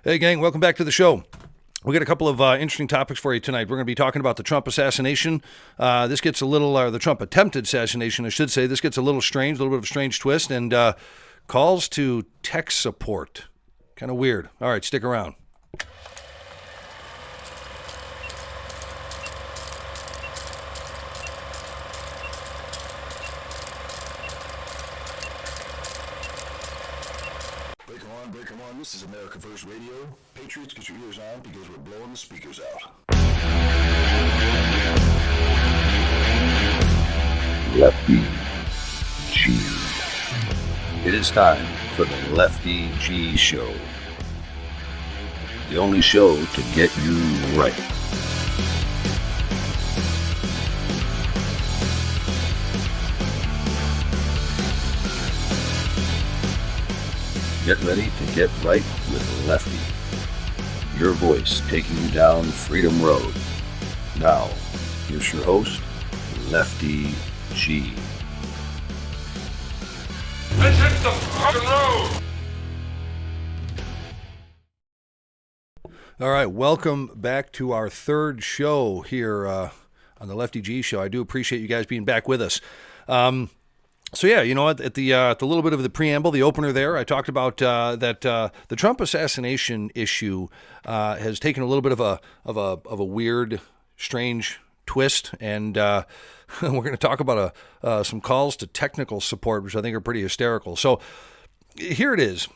Hey, gang, welcome back to the show. We got a couple of interesting topics for you tonight. We're going to be talking about the Trump assassination. This gets a little, the Trump attempted assassination, I should say. This gets a little strange, a little bit of a strange twist, and calls to tech support. Kind of weird. All right, stick around. Break 'em on. This is America First Radio. Patriots, get your ears on because we're blowing the speakers out. Lefty G. It is time for the Lefty G Show. The only show to get you right. Get ready to get right with Lefty. Your voice taking you down Freedom Road. Now, here's your host, Lefty G. Let's hit the fucking road! All right, welcome back to our third show here on the Lefty G Show. I do appreciate you guys being back with us. So yeah, you know, at the little bit of the preamble, the opener there, I talked about that the Trump assassination issue has taken a little bit of a weird, strange twist, and we're going to talk about some calls to technical support, which I think are pretty hysterical. So here it is.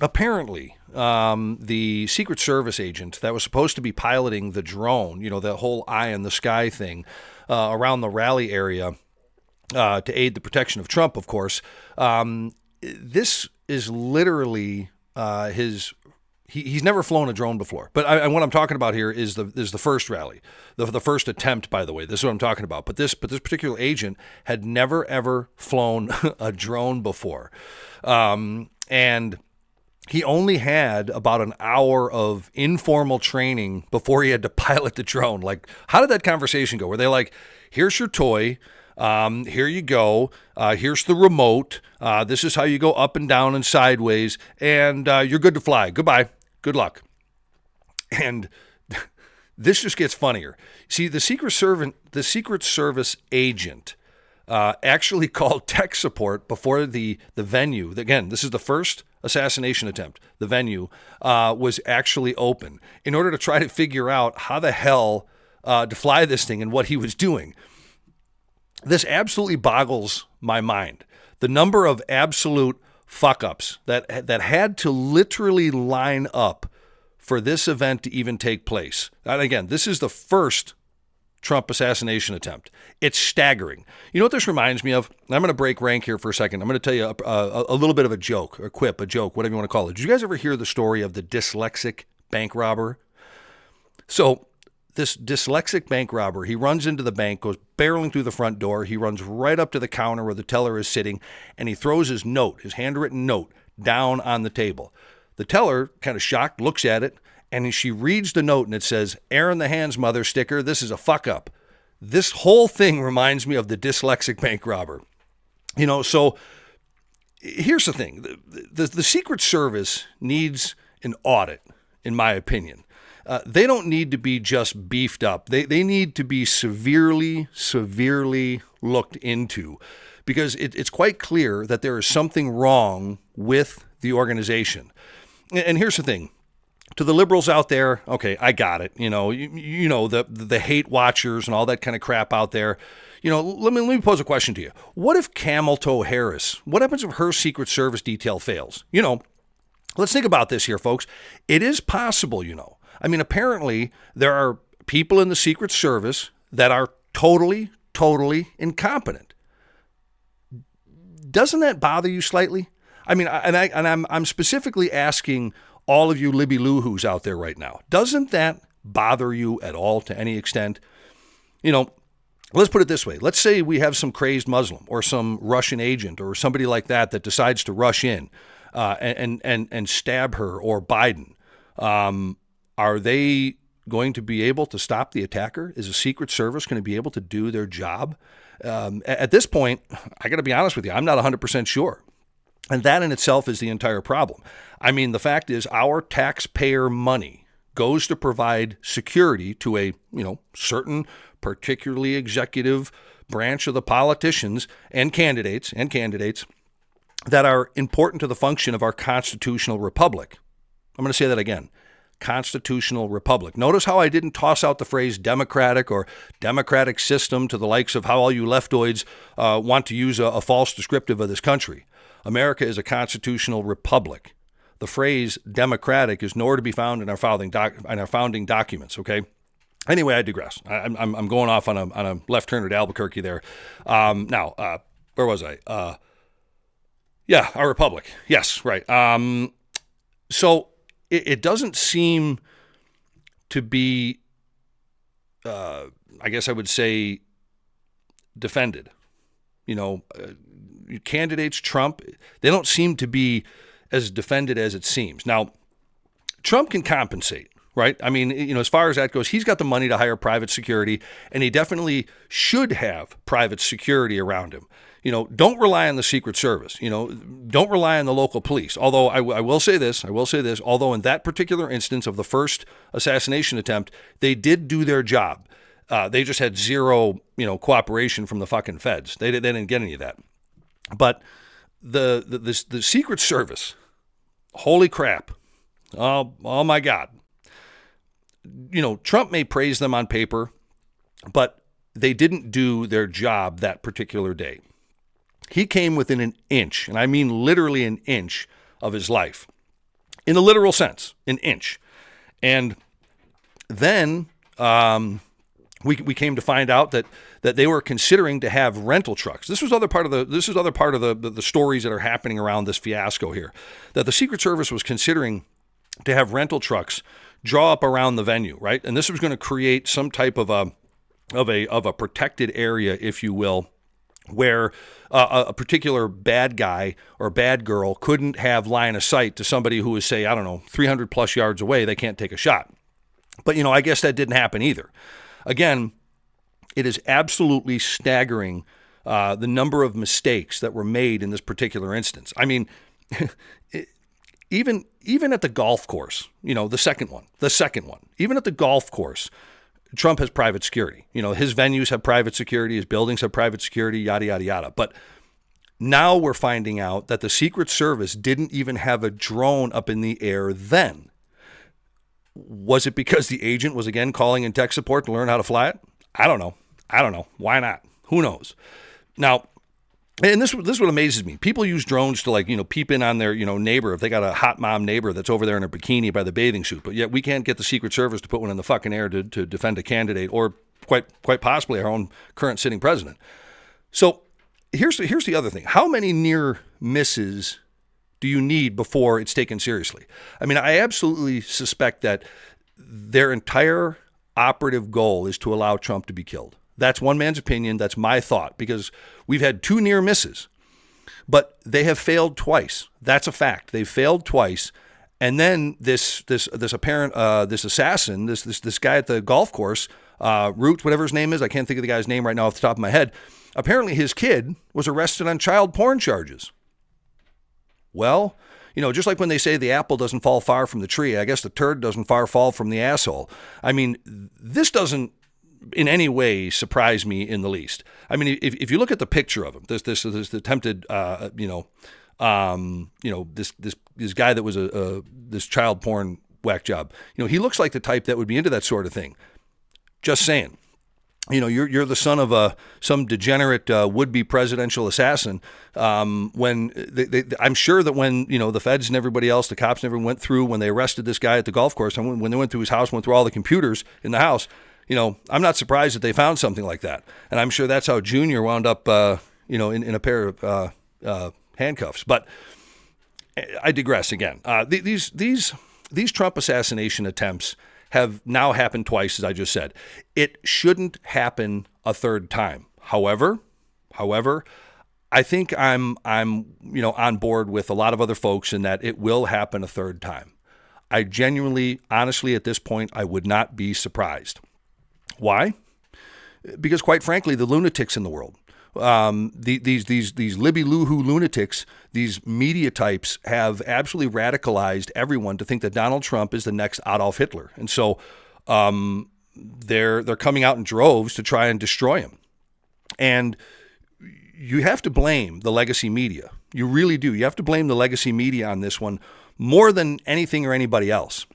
Apparently, the Secret Service agent that was supposed to be piloting the drone, you know, the whole eye in the sky thing around the rally area, to aid the protection of Trump, of course. This is literally he's never flown a drone before. But what I'm talking about here is the first rally, the first attempt, by the way. This is what I'm talking about. But this particular agent had never, ever flown a drone before. And he only had about an hour of informal training before he had to pilot the drone. Like, how did that conversation go? Were they like, here's your toy, here you go, here's the remote, this is how you go up and down and sideways, and you're good to fly. Goodbye. Good luck. And this just gets funnier. See, the Secret Service agent actually called tech support before the venue. Again, this is the first assassination attempt. The venue was actually open in order to try to figure out how the hell to fly this thing and what he was doing. This absolutely boggles my mind. The number of absolute fuck-ups that had to literally line up for this event to even take place. And again, this is the first Trump assassination attempt. It's staggering. You know what this reminds me of? I'm going to break rank here for a second. I'm going to tell you a little bit of a joke, a quip, a joke, whatever you want to call it. Did you guys ever hear the story of the dyslexic bank robber? So this dyslexic bank robber, he runs into the bank, goes barreling through the front door. He runs right up to the counter where the teller is sitting, and he throws his note, his handwritten note, down on the table. The teller, kind of shocked, looks at it, and she reads the note, and it says, "Air in the hands, mother sticker. This is a fuck up." This whole thing reminds me of the dyslexic bank robber. You know, so here's the thing. The Secret Service needs an audit, in my opinion. They don't need to be just beefed up. They need to be severely looked into, because it's quite clear that there is something wrong with the organization. And here's the thing. To the liberals out there, okay, I got it. You know, you know the hate watchers and all that kind of crap out there. You know, let me pose a question to you. What if Camel Toe Harris? What happens if her Secret Service detail fails? You know, let's think about this here, folks. It is possible, you know. I mean, apparently there are people in the Secret Service that are totally incompetent. Doesn't that bother you slightly? I mean, I'm specifically asking all of you Libby Lou-Who's out there right now. Doesn't that bother you at all to any extent? You know, let's put it this way. Let's say we have some crazed Muslim or some Russian agent or somebody like that decides to rush in and stab her or Biden. Are they going to be able to stop the attacker? Is the Secret Service going to be able to do their job? At this point, I got to be honest with you, I'm not 100% sure. And that in itself is the entire problem. I mean, the fact is our taxpayer money goes to provide security to a, certain particularly executive branch of the politicians and candidates that are important to the function of our constitutional republic. I'm going to say that again. Constitutional republic. Notice how I didn't toss out the phrase democratic or democratic system to the likes of how all you leftoids want to use a false descriptive of this country. America is a constitutional republic. The phrase democratic is nowhere to be found in our founding documents, okay? Anyway, I digress. I'm going off on a left turn at Albuquerque there. Now, where was I? Our republic. Yes, right. So it doesn't seem to be, I guess I would say, defended. Candidates, Trump, they don't seem to be as defended as it seems. Now, Trump can compensate, right? I mean, as far as that goes, he's got the money to hire private security, and he definitely should have private security around him. Don't rely on the Secret Service. Don't rely on the local police. Although I will say this, although in that particular instance of the first assassination attempt, they did do their job. They just had zero, cooperation from the fucking feds. They didn't get any of that. But the Secret Service, holy crap. Oh my God. Trump may praise them on paper, but they didn't do their job that particular day. He came within an inch, and I mean literally an inch of his life. In a literal sense, an inch. And then we came to find out that they were considering to have rental trucks. This is other part of the stories that are happening around this fiasco here. That the Secret Service was considering to have rental trucks draw up around the venue, right? And this was going to create some type of a protected area, if you will, where a particular bad guy or bad girl couldn't have line of sight to somebody who was, say, 300 plus yards away. They can't take a shot. But, I guess that didn't happen either. Again, it is absolutely staggering the number of mistakes that were made in this particular instance. I mean, even at the golf course, the second one, even at the golf course, Trump has private security. His venues have private security, his buildings have private security, yada, yada, yada. But now we're finding out that the Secret Service didn't even have a drone up in the air then. Was it because the agent was again calling in tech support to learn how to fly it? I don't know. Why not? Who knows? Now, and this is what amazes me. People use drones to peep in on their, neighbor if they got a hot mom neighbor that's over there in a bikini by the bathing suit. But yet we can't get the Secret Service to put one in the fucking air to defend a candidate or quite possibly our own current sitting president. So here's the other thing. How many near misses do you need before it's taken seriously? I mean, I absolutely suspect that their entire operative goal is to allow Trump to be killed. That's one man's opinion. That's my thought, because we've had two near misses, but they have failed twice. That's a fact. They've failed twice. And then this assassin, this guy at the golf course, Root, whatever his name is, I can't think of the guy's name right now off the top of my head. Apparently his kid was arrested on child porn charges. Well, just like when they say the apple doesn't fall far from the tree, I guess the turd doesn't far fall from the asshole. I mean, this doesn't in any way surprise me in the least. I mean, if you look at the picture of him, this attempted, this guy that was this child porn whack job, he looks like the type that would be into that sort of thing. Just saying. You're the son of some degenerate would-be presidential assassin. When I'm sure that when the feds and everybody else, the cops, never went through when they arrested this guy at the golf course, and when they went through his house, went through all the computers in the house. I'm not surprised that they found something like that, and I'm sure that's how Junior wound up, in a pair of handcuffs. But I digress again. These Trump assassination attempts have now happened twice, as I just said. It shouldn't happen a third time. However, I think I'm on board with a lot of other folks in that it will happen a third time. I genuinely, honestly, at this point, I would not be surprised. Why? Because quite frankly, the lunatics in the world, These Libby Loohoo lunatics, these media types, have absolutely radicalized everyone to think that Donald Trump is the next Adolf Hitler, and so they're coming out in droves to try and destroy him. And you have to blame the legacy media. You really do. You have to blame the legacy media on this one more than anything or anybody else.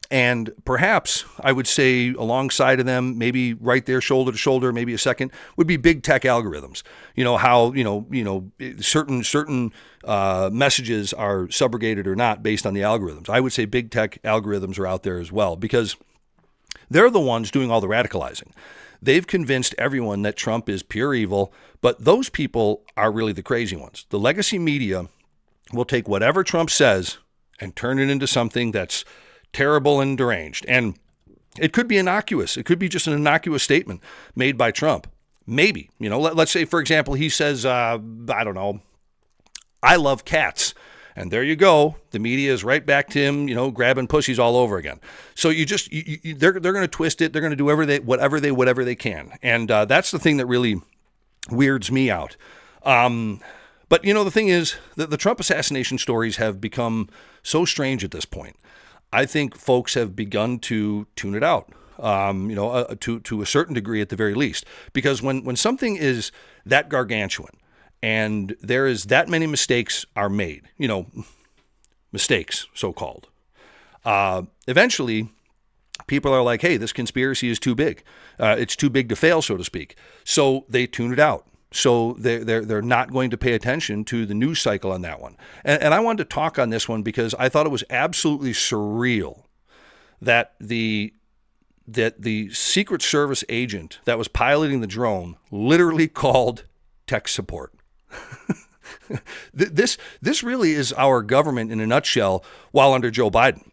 And perhaps I would say alongside of them, maybe right there, shoulder to shoulder, maybe a second, would be big tech algorithms. You know how certain messages are subrogated or not based on the algorithms. I would say big tech algorithms are out there as well, because they're the ones doing all the radicalizing. They've convinced everyone that Trump is pure evil, but those people are really the crazy ones. The legacy media will take whatever Trump says and turn it into something that's terrible and deranged. And it could be innocuous. It could be just an innocuous statement made by Trump. Maybe, let's say, for example, he says, I don't know, I love cats. And there you go. The media is right back to him, grabbing pussies all over again. So they're going to twist it. They're going to do whatever they can. And that's the thing that really weirds me out. But the thing is that the Trump assassination stories have become so strange at this point. I think folks have begun to tune it out, to a certain degree at the very least, because when something is that gargantuan and there is that many mistakes are made, mistakes, so-called, eventually people are like, hey, this conspiracy is too big. It's too big to fail, so to speak. So they tune it out. So they're not going to pay attention to the news cycle on that one. And I wanted to talk on this one because I thought it was absolutely surreal that the Secret Service agent that was piloting the drone literally called tech support. This really is our government in a nutshell while under Joe Biden.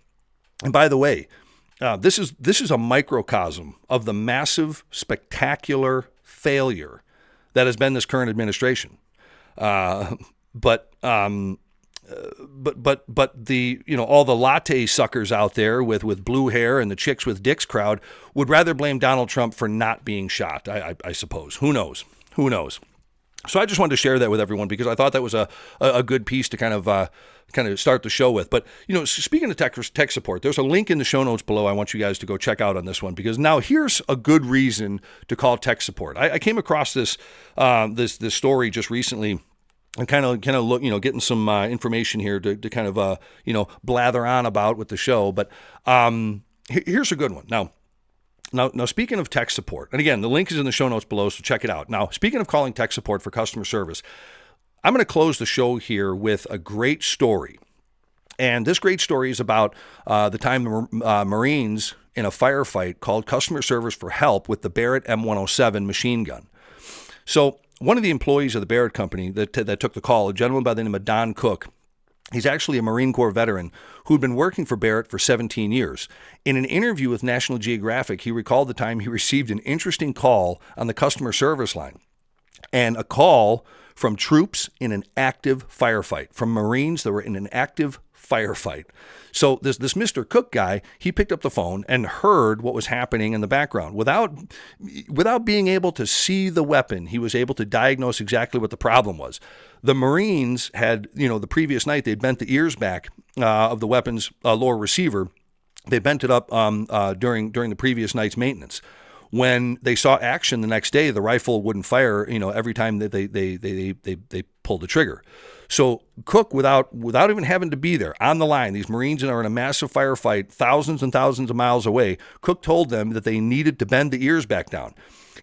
And by the way, this is a microcosm of the massive, spectacular failure that has been this current administration. But the all the latte suckers out there with blue hair and the chicks with dicks crowd would rather blame Donald Trump for not being shot. I suppose. Who knows? So I just wanted to share that with everyone because I thought that was a good piece to kind of start the show with. But speaking of tech support, there's a link in the show notes below I want you guys to go check out on this one, because now here's a good reason to call tech support. I came across this story just recently and kind of look, getting some information here to kind of blather on about with the show. But here's a good one. Now, speaking of tech support, and again, the link is in the show notes below, so check it out. Now, speaking of calling tech support for customer service, I'm going to close the show here with a great story. And this great story is about the time the Marines in a firefight called customer service for help with the Barrett M107 machine gun. So one of the employees of the Barrett company that took the call, a gentleman by the name of Don Cook, he's actually a Marine Corps veteran who'd been working for Barrett for 17 years. In an interview with National Geographic, he recalled the time he received an interesting call on the customer service line, and a call from troops in an active firefight, from Marines that were in an active firefight. So this Mr. Cook guy, he picked up the phone and heard what was happening in the background. Without being able to see the weapon, he was able to diagnose exactly what the problem was. The Marines had, the previous night, they'd bent the ears back of the weapon's lower receiver. They bent it up during the previous night's maintenance. When they saw action the next day, the rifle wouldn't fire, every time that they pulled the trigger. So Cook, without even having to be there on the line, these Marines are in a massive firefight, thousands and thousands of miles away. Cook told them that they needed to bend the ears back down.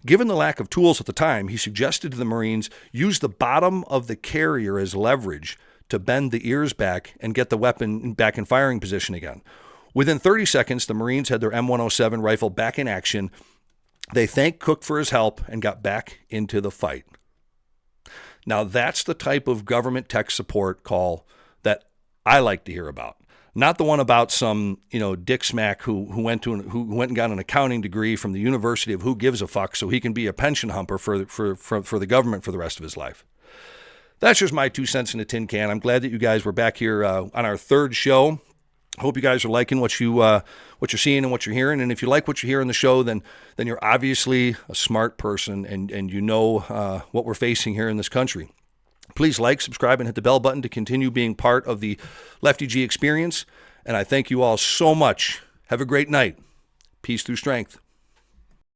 Given the lack of tools at the time, he suggested to the Marines use the bottom of the carrier as leverage to bend the ears back and get the weapon back in firing position again. Within 30 seconds, the Marines had their M107 rifle back in action. They thanked Cook for his help and got back into the fight. Now, that's the type of government tech support call that I like to hear about. Not the one about some, dick smack who went and got an accounting degree from the University of Who Gives a Fuck so he can be a pension humper for the government for the rest of his life. That's just my 2 cents in a tin can. I'm glad that you guys were back here on our third show. Hope you guys are liking what you what you're seeing and what you're hearing. And if you like what you hear in the show, then you're obviously a smart person, and you know what we're facing here in this country. Please like, subscribe, and hit the bell button to continue being part of the Lefty G experience. And I thank you all so much. Have a great night. Peace through strength.